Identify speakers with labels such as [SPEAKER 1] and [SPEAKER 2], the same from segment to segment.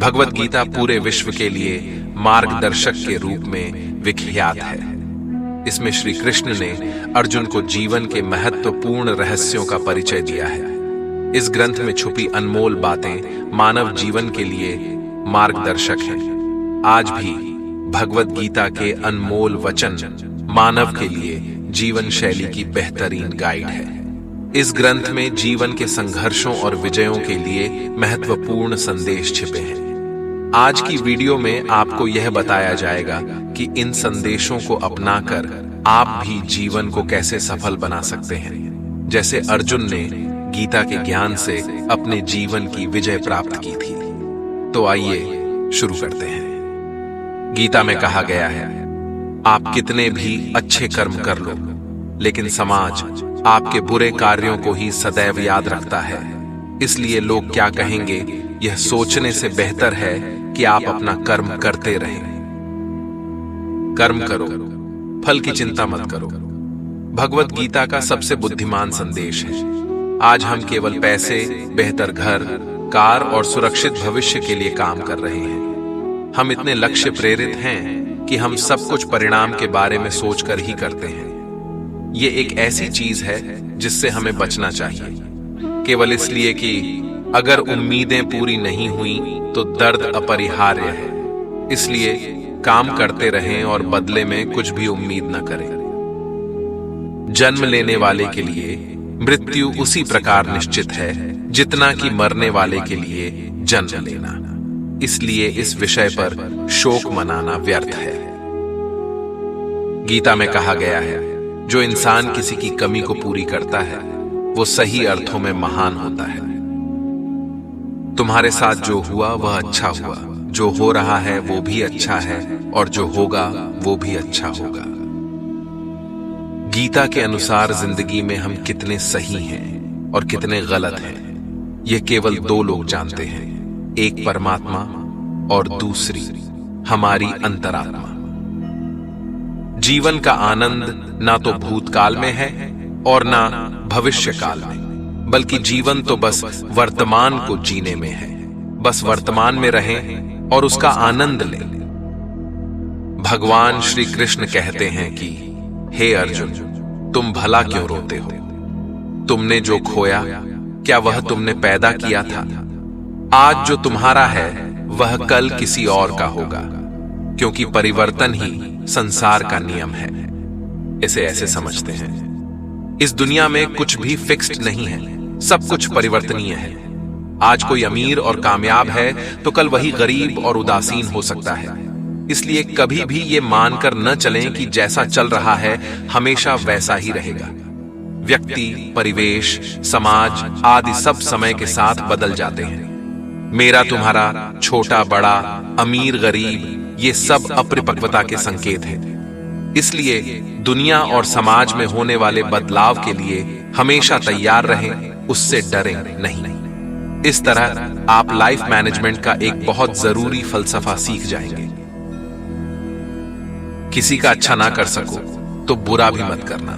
[SPEAKER 1] भगवत गीता पूरे विश्व के लिए मार्गदर्शक के रूप में विख्यात है। इसमें श्री कृष्ण ने अर्जुन को जीवन के महत्वपूर्ण रहस्यों का परिचय दिया है। इस ग्रंथ में छुपी अनमोल बातें मानव जीवन के लिए मार्गदर्शक हैं। आज भी भगवत गीता के अनमोल वचन मानव के लिए जीवन शैली की बेहतरीन गाइड है। इस ग्रंथ में जीवन के संघर्षों और विजयों के लिए महत्वपूर्ण संदेश छिपे हैं। आज की वीडियो में आपको यह बताया जाएगा कि इन संदेशों को अपनाकर आप भी जीवन को कैसे सफल बना सकते हैं, जैसे अर्जुन ने गीता के ज्ञान से अपने जीवन की विजय प्राप्त की थी। तो आइए शुरू करते हैं। गीता में कहा गया है, आप कितने भी अच्छे कर्म कर लो, लेकिन समाज आपके बुरे कार्यों को ही सदैव याद रखता है। इसलिए लोग क्या कहेंगे, यह सोचने से बेहतर है कि आप अपना कर्म करते रहें। कर्म करो, फल की चिंता मत करो। भगवत गीता का सबसे बुद्धिमान संदेश है। आज हम केवल पैसे, बेहतर घर, कार और सुरक्षित भविष्य के लिए काम कर रहे हैं। हम इतने लक्ष्य प्रेरित हैं कि हम सब कुछ परिणाम के बारे में सोचकर ही करते हैं। ये एक ऐसी चीज है जिससे हमें बचना चाहिए, केवल इसलिए कि अगर उम्मीदें पूरी नहीं हुई तो दर्द अपरिहार्य है। इसलिए काम करते रहें और बदले में कुछ भी उम्मीद न करें। जन्म लेने वाले के लिए मृत्यु उसी प्रकार निश्चित है जितना कि मरने वाले के लिए जन्म लेना। इसलिए इस विषय पर शोक मनाना व्यर्थ है। गीता में कहा गया है, जो इंसान किसी की कमी को पूरी करता है वो सही अर्थों में महान होता है। तुम्हारे साथ जो हुआ वह अच्छा हुआ, जो हो रहा है वो भी अच्छा है, और जो होगा वो भी अच्छा होगा। गीता के अनुसार जिंदगी में हम कितने सही हैं और कितने गलत हैं, यह केवल दो लोग जानते हैं, एक परमात्मा और दूसरी हमारी अंतरात्मा। जीवन का आनंद ना तो भूतकाल में है और ना भविष्य काल में, बल्कि जीवन तो बस वर्तमान को जीने में है। बस वर्तमान में रहें और उसका आनंद लें। भगवान श्री कृष्ण कहते हैं कि हे अर्जुन, तुम भला क्यों रोते हो? तुमने जो खोया, क्या वह तुमने पैदा किया था? आज जो तुम्हारा है वह कल किसी और का होगा, क्योंकि परिवर्तन ही संसार का नियम है। इसे ऐसे समझते हैं, इस दुनिया में कुछ भी फिक्स्ड नहीं है, सब कुछ परिवर्तनीय है। आज कोई अमीर और कामयाब है तो कल वही गरीब और उदासीन हो सकता है। इसलिए कभी भी ये मानकर न चलें कि जैसा चल रहा है हमेशा वैसा ही रहेगा। व्यक्ति, परिवेश, समाज आदि सब समय के साथ बदल जाते हैं। मेरा, तुम्हारा, छोटा बड़ा, अमीर गरीब, ये सब अपरिपक्वता के संकेत हैं। इसलिए दुनिया और समाज में होने वाले बदलाव के लिए हमेशा तैयार रहें, उससे डरें नहीं। इस तरह आप लाइफ मैनेजमेंट का एक बहुत जरूरी फलसफा सीख जाएंगे। किसी का अच्छा ना कर सको तो बुरा भी मत करना,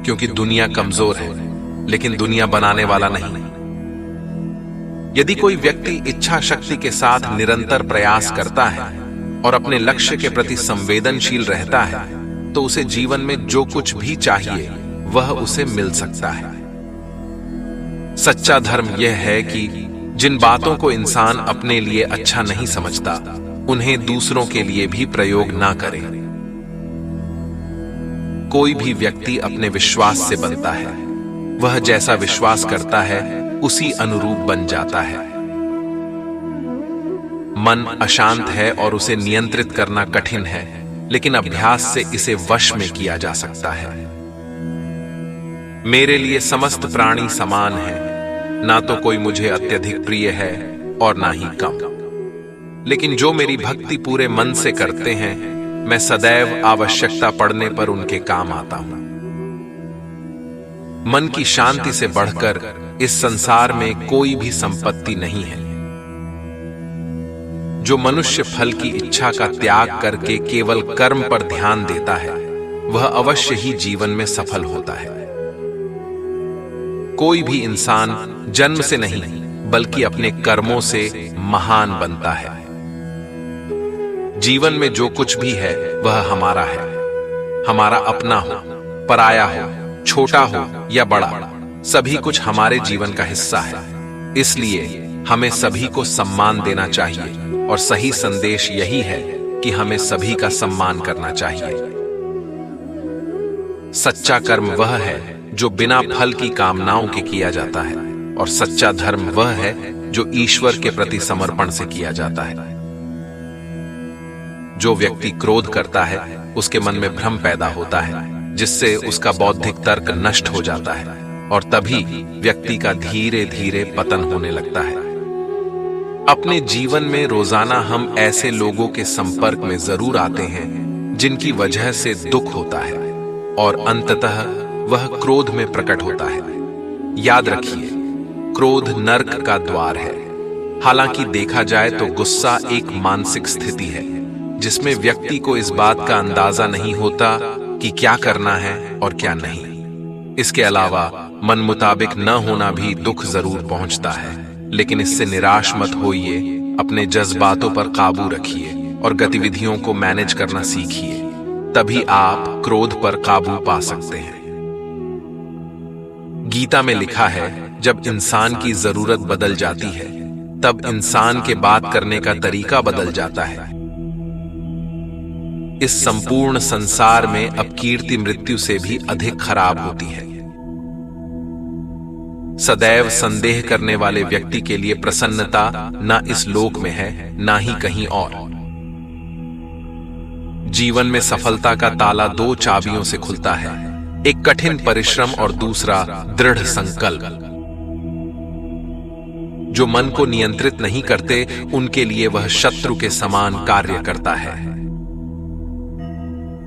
[SPEAKER 1] क्योंकि दुनिया कमजोर है, लेकिन दुनिया बनाने वाला नहीं। यदि कोई व्यक्ति इच्छा शक्ति के साथ निरंतर प्रयास करता है और अपने लक्ष्य के प्रति संवेदनशील रहता है, तो उसे जीवन में जो कुछ भी चाहिए वह उसे मिल सकता है। सच्चा धर्म यह है कि जिन बातों को इंसान अपने लिए अच्छा नहीं समझता, उन्हें दूसरों के लिए भी प्रयोग ना करे। कोई भी व्यक्ति अपने विश्वास से बनता है, वह जैसा विश्वास करता है उसी अनुरूप बन जाता है। मन अशांत है और उसे नियंत्रित करना कठिन है, लेकिन अभ्यास से इसे वश में किया जा सकता है। मेरे लिए समस्त प्राणी समान है, ना तो कोई मुझे अत्यधिक प्रिय है और ना ही कम। लेकिन जो मेरी भक्ति पूरे मन से करते हैं, मैं सदैव आवश्यकता पड़ने पर उनके काम आता हूं। मन की शांति से बढ़कर इस संसार में कोई भी संपत्ति नहीं है। जो मनुष्य फल की इच्छा का त्याग करके केवल कर्म पर ध्यान देता है, वह अवश्य ही जीवन में सफल होता है। कोई भी इंसान जन्म से नहीं बल्कि अपने कर्मों से महान बनता है। जीवन में जो कुछ भी है वह हमारा है। हमारा अपना हो, पराया हो, छोटा हो या बड़ा, सभी कुछ हमारे जीवन का हिस्सा है। इसलिए हमें सभी को सम्मान देना चाहिए और सही संदेश यही है कि हमें सभी का सम्मान करना चाहिए। सच्चा कर्म वह है जो बिना फल की कामनाओं के किया जाता है और सच्चा धर्म वह है जो ईश्वर के प्रति समर्पण से किया जाता है। जो व्यक्ति क्रोध करता है उसके मन में भ्रम पैदा होता है, जिससे उसका बौद्धिक तर्क नष्ट हो जाता है और तभी व्यक्ति का धीरे धीरे पतन होने लगता है। अपने जीवन में रोजाना हम ऐसे लोगों के संपर्क में जरूर आते हैं जिनकी वजह से दुख होता है और अंततः वह क्रोध में प्रकट होता है। याद रखिए, क्रोध नर्क का द्वार है। हालांकि देखा जाए तो गुस्सा एक मानसिक स्थिति है जिसमें व्यक्ति को इस बात का अंदाजा नहीं होता कि क्या करना है और क्या नहीं। इसके अलावा मन मुताबिक न होना भी दुख जरूर पहुंचता है, लेकिन इससे निराश मत होइए। अपने जज्बातों पर काबू रखिए और गतिविधियों को मैनेज करना सीखिए, तभी आप क्रोध पर काबू पा सकते हैं। गीता में लिखा है, जब इंसान की जरूरत बदल जाती है तब इंसान के बात करने का तरीका बदल जाता है। इस संपूर्ण संसार में अब कीर्ति मृत्यु से भी अधिक खराब होती है। सदैव संदेह करने वाले व्यक्ति के लिए प्रसन्नता न इस लोक में है न ही कहीं और। जीवन में सफलता का ताला दो चाबियों से खुलता है, एक कठिन परिश्रम और दूसरा दृढ़ संकल्प। जो मन को नियंत्रित नहीं करते उनके लिए वह शत्रु के समान कार्य करता है।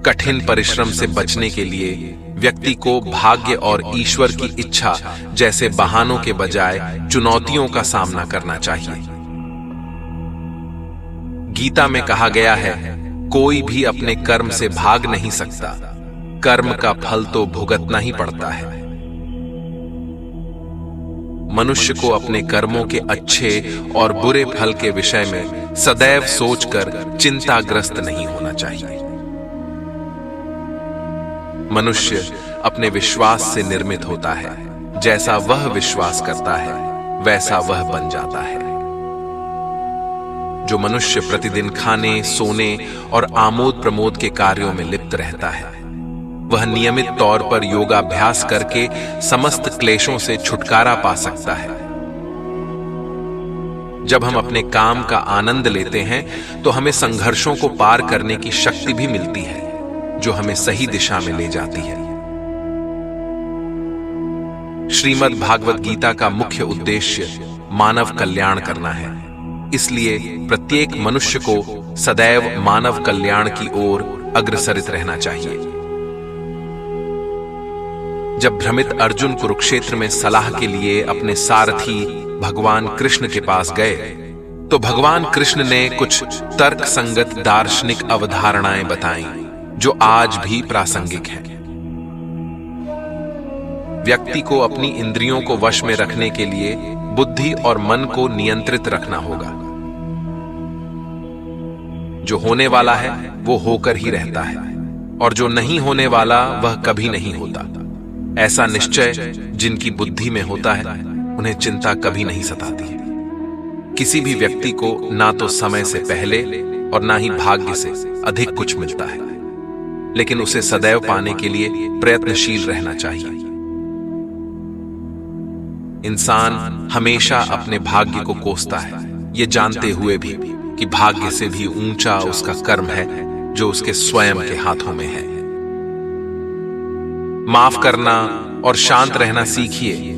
[SPEAKER 1] कठिन परिश्रम से बचने के लिए व्यक्ति को भाग्य और ईश्वर की इच्छा जैसे बहानों के बजाय चुनौतियों का सामना करना चाहिए। गीता में कहा गया है, कोई भी अपने कर्म से भाग नहीं सकता, कर्म का फल तो भुगतना ही पड़ता है। मनुष्य को अपने कर्मों के अच्छे और बुरे फल के विषय में सदैव सोचकर चिंताग्रस्त नहीं होना चाहिए। मनुष्य अपने विश्वास से निर्मित होता है। जैसा वह विश्वास करता है वैसा वह बन जाता है। जो मनुष्य प्रतिदिन खाने, सोने और आमोद प्रमोद के कार्यों में लिप्त रहता है वह नियमित तौर पर योगाभ्यास करके समस्त क्लेशों से छुटकारा पा सकता है। जब हम अपने काम का आनंद लेते हैं तो हमें संघर्षों को पार करने की शक्ति भी मिलती है जो हमें सही दिशा में ले जाती है। श्रीमद् भागवत गीता का मुख्य उद्देश्य मानव कल्याण करना है। इसलिए प्रत्येक मनुष्य को सदैव मानव कल्याण की ओर अग्रसरित रहना चाहिए। जब भ्रमित अर्जुन कुरुक्षेत्र में सलाह के लिए अपने सारथी भगवान कृष्ण के पास गए तो भगवान कृष्ण ने कुछ तर्क संगत दार्शनिक अवधारणाएं बताई जो आज भी प्रासंगिक हैं। व्यक्ति को अपनी इंद्रियों को वश में रखने के लिए बुद्धि और मन को नियंत्रित रखना होगा। जो होने वाला है वो होकर ही रहता है और जो नहीं होने वाला वह कभी नहीं होता। ऐसा निश्चय जिनकी बुद्धि में होता है उन्हें चिंता कभी नहीं सताती है। किसी भी व्यक्ति को ना तो समय से पहले और ना ही भाग्य से अधिक कुछ मिलता है, लेकिन उसे सदैव पाने के लिए प्रयत्नशील रहना चाहिए। इंसान हमेशा अपने भाग्य को कोसता है, ये जानते हुए भी कि भाग्य से भी ऊंचा उसका कर्म है जो उसके स्वयं के हाथों में है। माफ करना और शांत रहना सीखिए,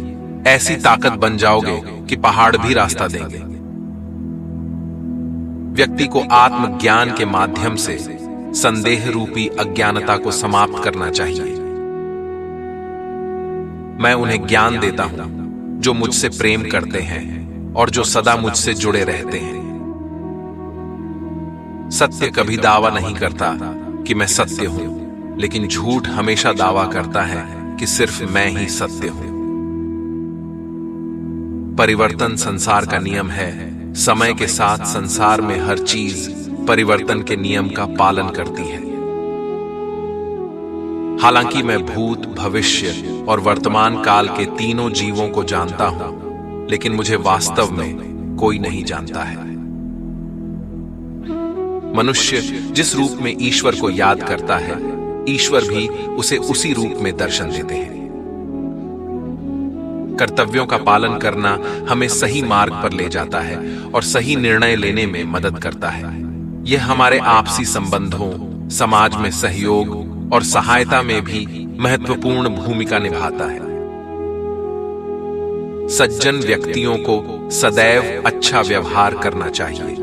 [SPEAKER 1] ऐसी ताकत बन जाओगे कि पहाड़ भी रास्ता देंगे। व्यक्ति को आत्मज्ञान के माध्यम से संदेह रूपी अज्ञानता को समाप्त करना चाहिए। मैं उन्हें ज्ञान देता हूं जो मुझसे प्रेम करते हैं और जो सदा मुझसे जुड़े रहते हैं। सत्य कभी दावा नहीं करता कि मैं सत्य हूं, लेकिन झूठ हमेशा दावा करता है कि सिर्फ मैं ही सत्य हूं। परिवर्तन संसार का नियम है। समय के साथ संसार में हर चीज परिवर्तन के नियम का पालन करती है। हालांकि मैं भूत, भविष्य और वर्तमान काल के तीनों जीवों को जानता हूं, लेकिन मुझे वास्तव में कोई नहीं जानता है। मनुष्य जिस रूप में ईश्वर को याद करता है, ईश्वर भी उसे उसी रूप में दर्शन देते हैं। कर्तव्यों का पालन करना हमें सही मार्ग पर ले जाता है और सही निर्णय लेने में मदद करता है। यह हमारे आपसी संबंधों, समाज में सहयोग और सहायता में भी महत्वपूर्ण भूमिका निभाता है। सज्जन व्यक्तियों को सदैव अच्छा व्यवहार करना चाहिए,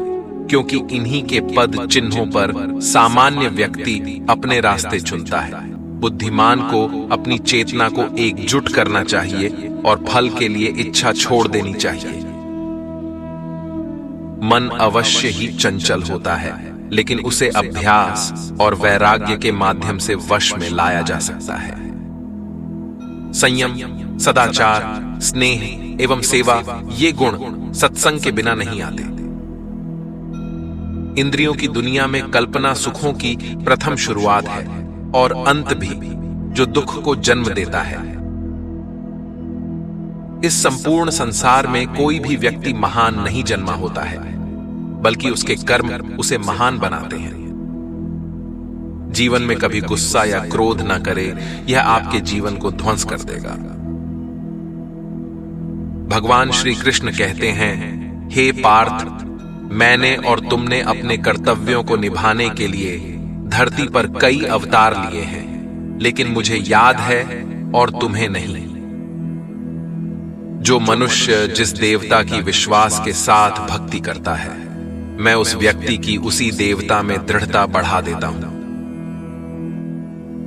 [SPEAKER 1] क्योंकि इन्हीं के पद चिन्हों पर सामान्य व्यक्ति अपने रास्ते चुनता है। बुद्धिमान को अपनी चेतना को एकजुट करना चाहिए और फल के लिए इच्छा छोड़ देनी चाहिए। मन अवश्य ही चंचल होता है, लेकिन उसे अभ्यास और वैराग्य के माध्यम से वश में लाया जा सकता है। संयम, सदाचार, स्नेह एवं सेवा ये गुण सत्संग के बिना नहीं आते। इंद्रियों की दुनिया में कल्पना सुखों की प्रथम शुरुआत है और अंत भी, जो दुख को जन्म देता है। इस संपूर्ण संसार में कोई भी व्यक्ति महान नहीं जन्मा होता है, बल्कि उसके कर्म उसे महान बनाते हैं। जीवन में कभी गुस्सा या क्रोध न करे, यह आपके जीवन को ध्वंस कर देगा। भगवान श्री कृष्ण कहते हैं, हे पार्थ, मैंने और तुमने अपने कर्तव्यों को निभाने के लिए धरती पर कई अवतार लिए हैं, लेकिन मुझे याद है और तुम्हें नहीं। जो मनुष्य जिस देवता की विश्वास के साथ भक्ति करता है, मैं उस व्यक्ति की उसी देवता में दृढ़ता बढ़ा देता हूं।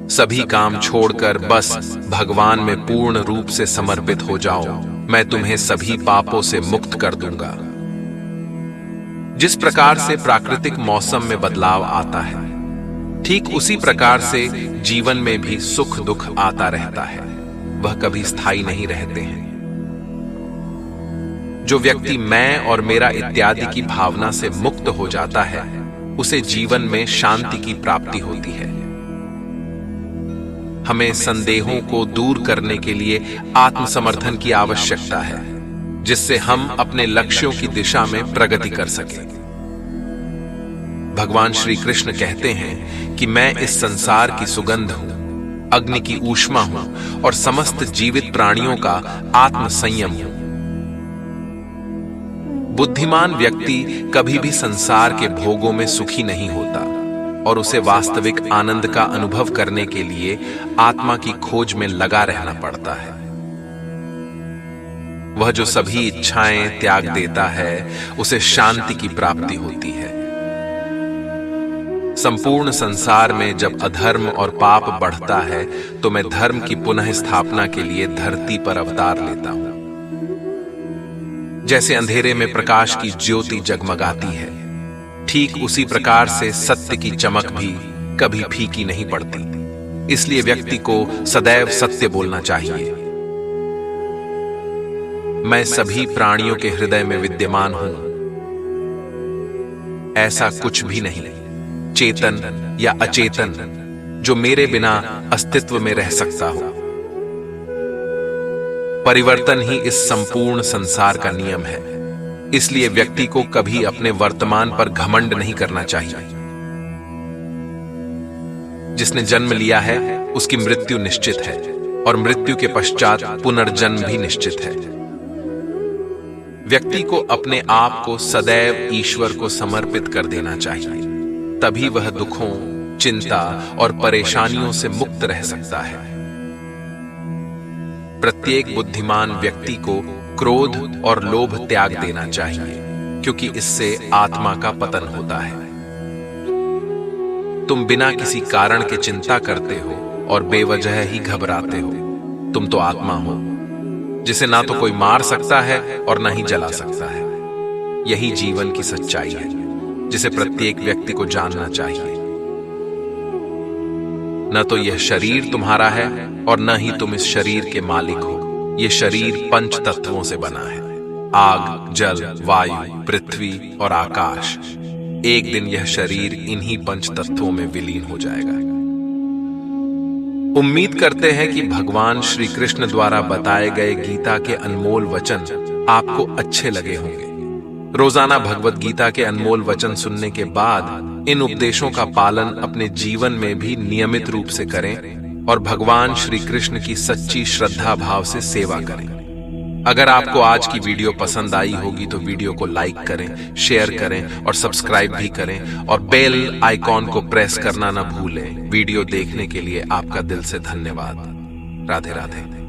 [SPEAKER 1] सभी काम छोड़कर बस भगवान में पूर्ण रूप से समर्पित हो जाओ, मैं तुम्हें सभी पापों से मुक्त कर दूंगा। जिस प्रकार से प्राकृतिक मौसम में बदलाव आता है, ठीक उसी प्रकार से जीवन में भी सुख दुख आता रहता है। वह कभी स्थायी नहीं रहते हैं। जो व्यक्ति मैं और मेरा इत्यादि की भावना से मुक्त हो जाता है, उसे जीवन में शांति की प्राप्ति होती है। हमें संदेहों को दूर करने के लिए आत्मसमर्थन की आवश्यकता है, जिससे हम अपने लक्ष्यों की दिशा में प्रगति कर सकें। भगवान श्री कृष्ण कहते हैं कि मैं इस संसार की सुगंध हूं, अग्नि की ऊष्मा हूं और समस्त जीवित प्राणियों का आत्म संयम हूं। बुद्धिमान व्यक्ति कभी भी संसार के भोगों में सुखी नहीं होता और उसे वास्तविक आनंद का अनुभव करने के लिए आत्मा की खोज में लगा रहना पड़ता है। वह जो सभी इच्छाएं त्याग देता है, उसे शांति की प्राप्ति होती है। संपूर्ण संसार में जब अधर्म और पाप बढ़ता है, तो मैं धर्म की पुनः स्थापना के लिए धरती पर अवतार लेता हूं। जैसे अंधेरे में प्रकाश की ज्योति जगमगाती है, ठीक उसी प्रकार से सत्य की चमक भी कभी फीकी नहीं पड़ती। इसलिए व्यक्ति को सदैव सत्य बोलना चाहिए। मैं सभी प्राणियों के हृदय में विद्यमान हूं। ऐसा कुछ भी नहीं, चेतन या अचेतन, जो मेरे बिना अस्तित्व में रह सकता हो। परिवर्तन ही इस संपूर्ण संसार का नियम है। इसलिए व्यक्ति को कभी अपने वर्तमान पर घमंड नहीं करना चाहिए। जिसने जन्म लिया है, उसकी मृत्यु निश्चित है और मृत्यु के पश्चात पुनर्जन्म भी निश्चित है। व्यक्ति को अपने आप को सदैव ईश्वर को समर्पित कर देना चाहिए, तभी वह दुखों, चिंता और परेशानियों से मुक्त रह सकता है। प्रत्येक बुद्धिमान व्यक्ति को क्रोध और लोभ त्याग देना चाहिए, क्योंकि इससे आत्मा का पतन होता है। तुम बिना किसी कारण के चिंता करते हो और बेवजह ही घबराते हो। तुम तो आत्मा हो, जिसे ना तो कोई मार सकता है और ना ही जला सकता है। यही जीवन की सच्चाई है, जिसे प्रत्येक व्यक्ति को जानना चाहिए। न तो यह शरीर तुम्हारा है और न ही तुम इस शरीर के मालिक हो। यह शरीर पंच तत्वों से बना है: आग, जल, वायु, पृथ्वी और आकाश। एक दिन यह शरीर इन्हीं पंच तत्वों में विलीन हो जाएगा। उम्मीद करते हैं कि भगवान श्री कृष्ण द्वारा बताए गए गीता के अनमोल वचन आपको अच्छे लगे होंगे। रोजाना भगवत गीता के अनमोल वचन सुनने के बाद इन उपदेशों का पालन अपने जीवन में भी नियमित रूप से करें और भगवान श्री कृष्ण की सच्ची श्रद्धा भाव से सेवा करें। अगर आपको आज की वीडियो पसंद आई होगी तो वीडियो को लाइक करें, शेयर करें और सब्सक्राइब भी करें और बेल आइकॉन को प्रेस करना ना भूलें। वीडियो देखने के लिए आपका दिल से धन्यवाद। राधे राधे।